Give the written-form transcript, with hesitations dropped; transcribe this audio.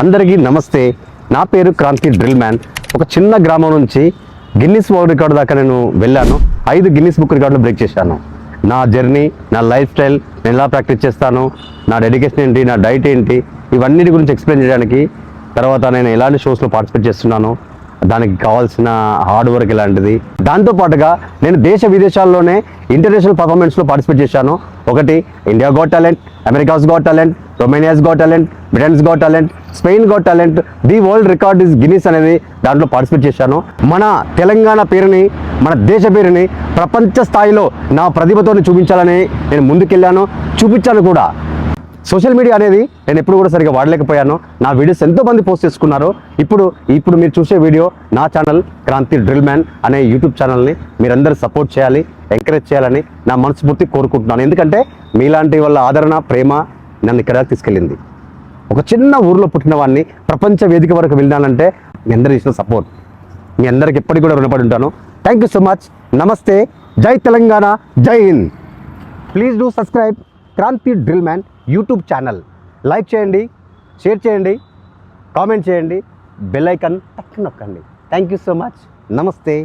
అందరికీ నమస్తే. నా పేరు క్రాంతి డ్రిల్ మ్యాన్. ఒక చిన్న గ్రామం నుంచి గిన్నిస్ వరల్డ్ రికార్డు దాకా నేను వెళ్ళాను. 5 గిన్నిస్ బుక్ రికార్డులు బ్రేక్ చేశాను. నా జర్నీ, నా లైఫ్ స్టైల్, నేను ఎలా ప్రాక్టీస్ చేస్తాను, నా డెడికేషన్ ఏంటి, నా డైట్ ఏంటి, ఇవన్నిటి గురించి ఎక్స్ప్లెయిన్ చేయడానికి, తర్వాత నేను ఎలాంటి షోస్లో పార్టిసిపేట్ చేస్తున్నాను, దానికి కావాల్సిన హార్డ్ వర్క్ ఎలాంటిది, దాంతోపాటుగా నేను దేశ విదేశాల్లోనే ఇంటర్నేషనల్ పర్ఫార్మెన్స్లో పార్టిసిపేట్ చేశాను. ఒకటి India got talent, America's got talent, Romania's got talent, Britain's got talent, Spain got talent, the world record is Guinness అనేది దాంట్లో పార్టిసిపేట్ చేశాను. మన తెలంగాణ పేరుని, మన దేశ పేరుని ప్రపంచ స్థాయిలో నా ప్రతిభతో చూపించాలని నేను ముందుకెళ్ళాను, చూపించాను కూడా. సోషల్ మీడియా అనేది నేను ఎప్పుడు కూడా సరిగా వాడలేకపోయాను. నా వీడియోస్ ఎంతోమంది పోస్ట్ చేసుకున్నారు. ఇప్పుడు మీరు చూసే వీడియో నా ఛానల్ క్రాంతి డ్రిల్ మ్యాన్ అనే యూట్యూబ్ ఛానల్ని మీరందరూ సపోర్ట్ చేయాలి, ఎంకరేజ్ చేయాలని నా మనస్ఫూర్తి కోరుకుంటున్నాను. ఎందుకంటే మీలాంటి వాళ్ళ ఆదరణ, ప్రేమ నన్ను ఇక్కడ తీసుకెళ్ళింది. ఒక చిన్న ఊరిలో పుట్టిన వాడిని ప్రపంచ వేదిక వరకు వెళ్ళానంటే మీ అందరూ ఇచ్చిన సపోర్ట్, మీ అందరికి ఎప్పటికి కూడా రుణపడి ఉంటాను. Thank you so much. నమస్తే. జై తెలంగాణ, జై Hind. Please do subscribe Kranthi drill man YouTube channel. Like చేయండి, షేర్ చేయండి, కామెంట్ చేయండి, బెల్ ఐకాన్ టక్ నొక్కండి. Thank you so much. నమస్తే.